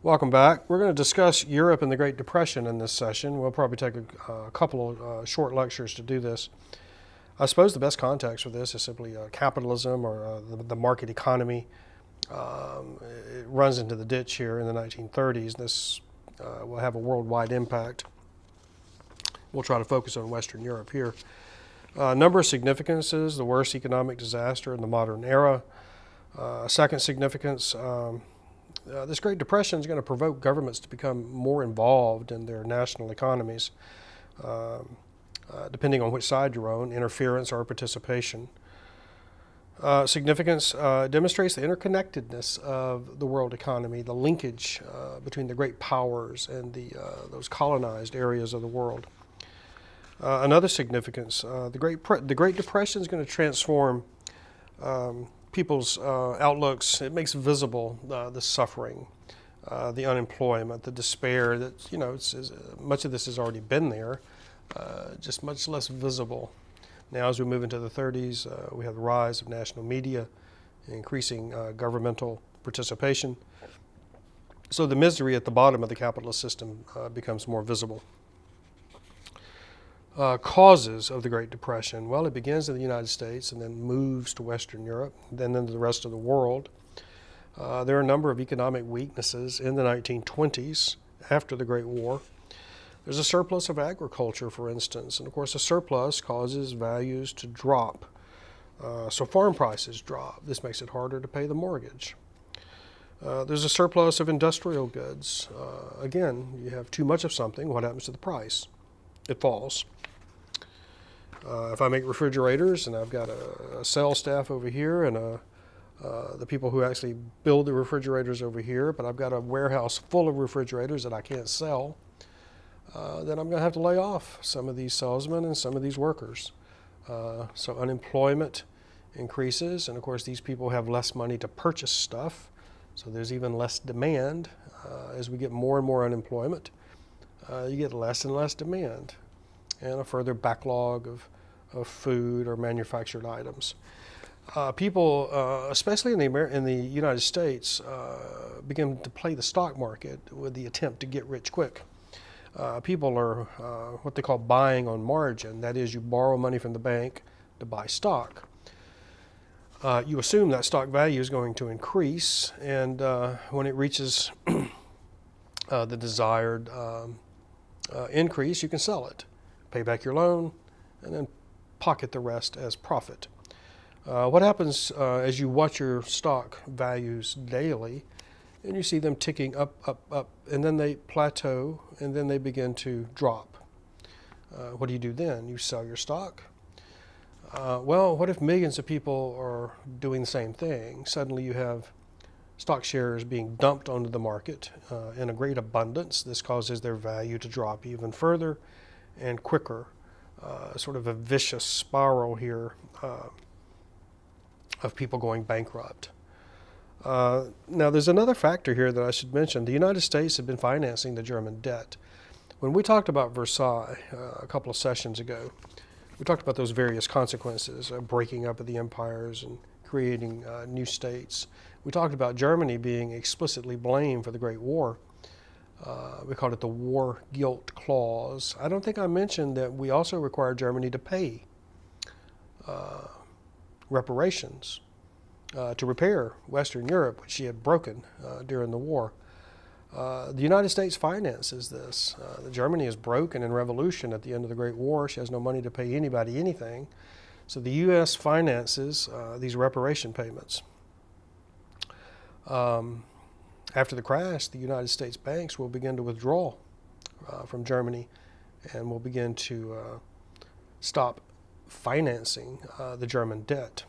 Welcome back. We're going to discuss Europe and the Great Depression in this session. We'll probably take a couple of short lectures to do this. I suppose the best context for this is simply capitalism or the market economy. It runs into the ditch here in the 1930s. This will have a worldwide impact. We'll try to focus on Western Europe here. Number of significances: the worst economic disaster in the modern era. Second significance, this Great Depression is going to provoke governments to become more involved in their national economies, depending on which side you're on, interference or participation. Significance demonstrates the interconnectedness of the world economy, the linkage between the great powers and those colonized areas of the world. Another significance, the Great Depression is going to transform people's outlooks. It makes visible the suffering, the unemployment, the despair that, much of this has already been there, just much less visible. Now, as we move into the 30s, we have the rise of national media, increasing governmental participation. So the misery at the bottom of the capitalist system becomes more visible. Causes of the Great Depression. Well, it begins in the United States and then moves to Western Europe, then into the rest of the world. There are a number of economic weaknesses in the 1920s after the Great War. There's a surplus of agriculture, for instance, and of course a surplus causes values to drop. So farm prices drop. This makes it harder to pay the mortgage. There's a surplus of industrial goods. Again, you have too much of something. What happens to the price? It falls. If I make refrigerators and I've got a sales staff over here and the people who actually build the refrigerators over here, but I've got a warehouse full of refrigerators that I can't sell, then I'm going to have to lay off some of these salesmen and some of these workers. So unemployment increases, and of course these people have less money to purchase stuff, so there's even less demand. As we get more and more unemployment, you get less and less demand, and a further backlog of food or manufactured items. People, especially in the United States, begin to play the stock market with the attempt to get rich quick. People are what they call buying on margin. That is, you borrow money from the bank to buy stock. You assume that stock value is going to increase, and when it reaches the desired increase, you can sell it, pay back your loan, and then pocket the rest as profit. What happens as you watch your stock values daily, and you see them ticking up, and then they plateau, and then they begin to drop. What do you do then? You sell your stock? Well, what if millions of people are doing the same thing? Suddenly you have stock shares being dumped onto the market in a great abundance. This causes their value to drop even further and quicker. Sort of a vicious spiral here of people going bankrupt. Now, there's another factor here that I should mention. The United States had been financing the German debt. When we talked about Versailles a couple of sessions ago, we talked about those various consequences, breaking up of the empires and creating new states. We talked about Germany being explicitly blamed for the Great War. We called it the War Guilt Clause. I don't think I mentioned that we also required Germany to pay reparations to repair Western Europe, which she had broken during the war. The United States finances this. Germany is broken in revolution at the end of the Great War. She has no money to pay anybody anything. So the U.S. finances these reparation payments. After the crash, the United States banks will begin to withdraw from Germany and will begin to stop financing the German debt.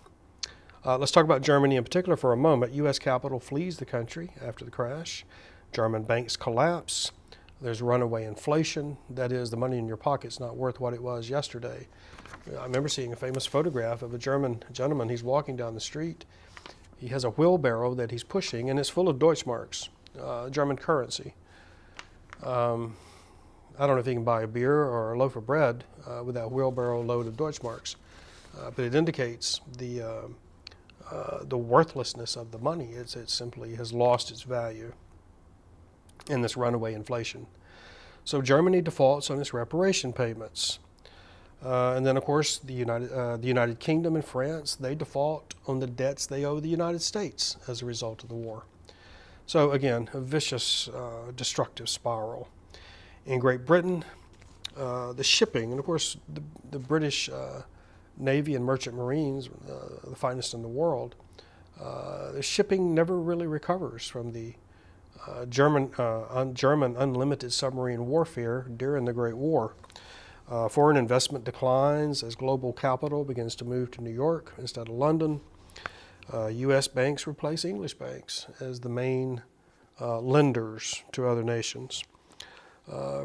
Let's talk about Germany in particular for a moment. U.S. capital flees the country after the crash. German banks collapse. There's runaway inflation. That is, the money in your pocket's not worth what it was yesterday. I remember seeing a famous photograph of a German gentleman. He's walking down the street. He has a wheelbarrow that he's pushing, and it's full of Deutschmarks, German currency. I don't know if he can buy a beer or a loaf of bread with that wheelbarrow load of Deutschmarks, but it indicates the worthlessness of the money. It simply has lost its value. in this runaway inflation. So Germany defaults on its reparation payments. And then, of course, the United Kingdom and France, they default on the debts they owe the United States as a result of the war. So again, a vicious, destructive spiral. In Great Britain, the shipping, and of course the British Navy and Merchant Marines, the finest in the world, the shipping never really recovers from the German unlimited submarine warfare during the Great War. Foreign investment declines as global capital begins to move to New York instead of London. U.S. banks replace English banks as the main lenders to other nations.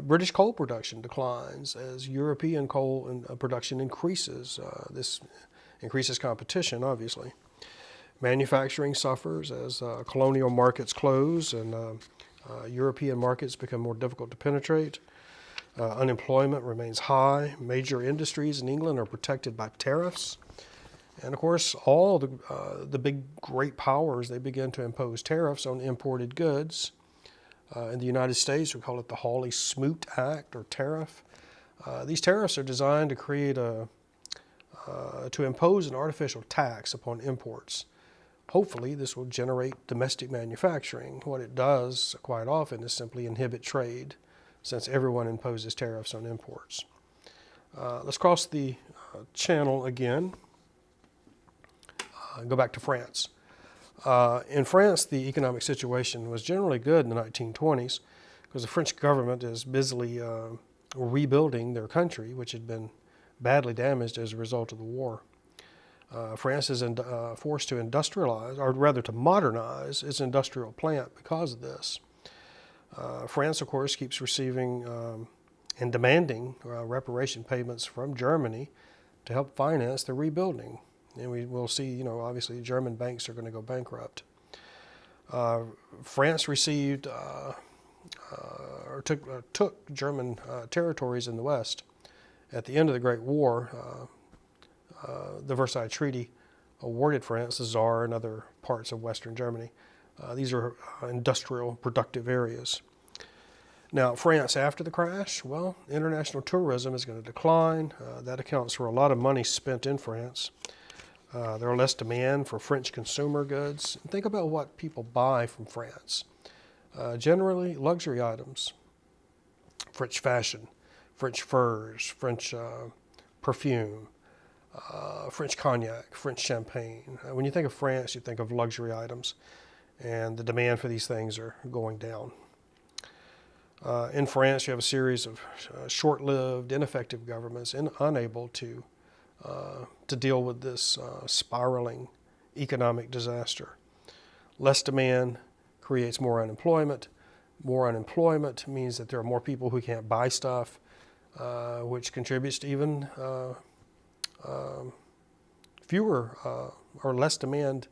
British coal production declines as European coal production increases. This increases competition, obviously. Manufacturing suffers as colonial markets close and European markets become more difficult to penetrate. Unemployment remains high. Major industries in England are protected by tariffs. And of course, all the big great powers, they begin to impose tariffs on imported goods. In the United States, we call it the Hawley-Smoot Act or tariff. These tariffs are designed to create to impose an artificial tax upon imports. Hopefully, this will generate domestic manufacturing. What it does quite often is simply inhibit trade, since everyone imposes tariffs on imports. Let's cross the channel again. Go back to France. In France, the economic situation was generally good in the 1920s because the French government is busily rebuilding their country, which had been badly damaged as a result of the war. France is forced to industrialize, or rather to modernize, its industrial plant because of this. France, of course, keeps receiving and demanding reparation payments from Germany to help finance the rebuilding. And we will see, obviously German banks are going to go bankrupt. France received or took German territories in the West. At the end of the Great War, the Versailles Treaty awarded France the Saar and other parts of Western Germany. These are industrial, productive areas. Now, France after the crash, well, international tourism is going to decline. That accounts for a lot of money spent in France. There are less demand for French consumer goods. And think about what people buy from France. Generally, luxury items, French fashion, French furs, French perfume, French cognac, French champagne. When you think of France, you think of luxury items, and the demand for these things are going down. In France, you have a series of short-lived, ineffective governments unable to deal with this spiraling economic disaster. Less demand creates more unemployment. More unemployment means that there are more people who can't buy stuff, which contributes to even fewer or less demand,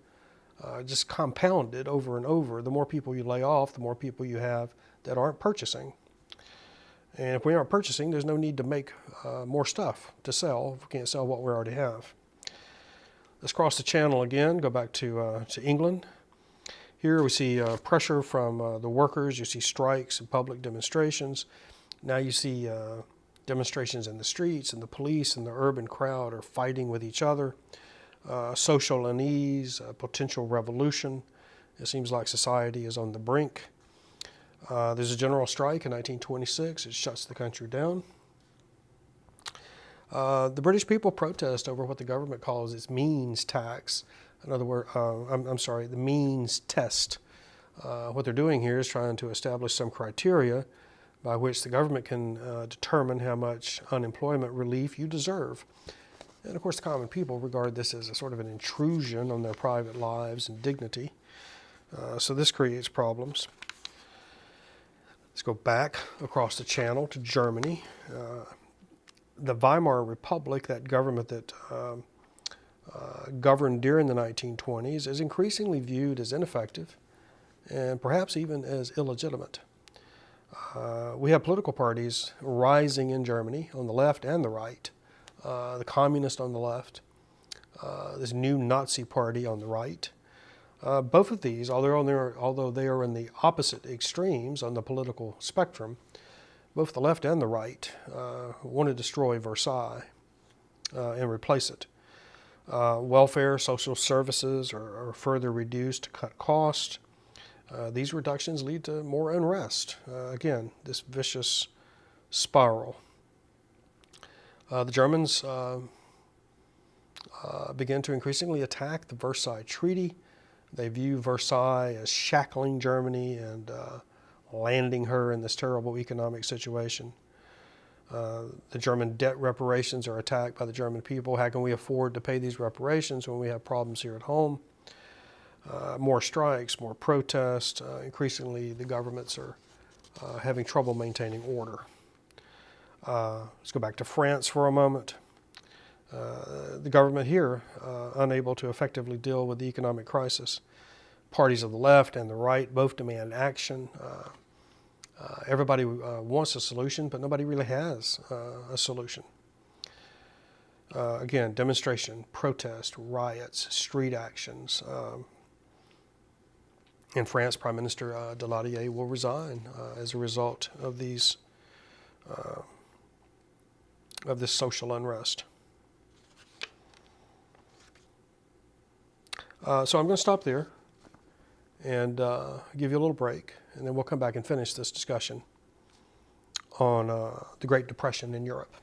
just compounded over and over. The more people you lay off, the more people you have that aren't purchasing. And if we aren't purchasing, there's no need to make more stuff to sell if we can't sell what we already have. Let's cross the channel again, go back to England. Here we see pressure from the workers. You see strikes and public demonstrations. Now you see demonstrations in the streets, and the police and the urban crowd are fighting with each other. Social unease, potential revolution. It seems like society is on the brink. There's a general strike in 1926. It shuts the country down. The British people protest over what the government calls its means tax. In other words, the means test. What they're doing here is trying to establish some criteria by which the government can determine how much unemployment relief you deserve. And of course, the common people regard this as a sort of an intrusion on their private lives and dignity. So this creates problems. Let's go back across the channel to Germany. The Weimar Republic, that government that governed during the 1920s, is increasingly viewed as ineffective and perhaps even as illegitimate. We have political parties rising in Germany on the left and the right. The communist on the left, this new Nazi party on the right. Both of these, although they are in the opposite extremes on the political spectrum, both the left and the right want to destroy Versailles and replace it. Welfare, social services are further reduced to cut costs. These reductions lead to more unrest. Again, this vicious spiral. The Germans begin to increasingly attack the Versailles Treaty. They view Versailles as shackling Germany and landing her in this terrible economic situation. The German debt reparations are attacked by the German people. How can we afford to pay these reparations when we have problems here at home? More strikes, more protests. Increasingly, the governments are having trouble maintaining order. Let's go back to France for a moment. The government here, unable to effectively deal with the economic crisis. Parties of the left and the right both demand action. Everybody wants a solution, but nobody really has a solution. Again, demonstration, protest, riots, street actions. In France, Prime Minister Daladier will resign as a result of these of this social unrest. So I'm going to stop there and give you a little break, and then we'll come back and finish this discussion on the Great Depression in Europe.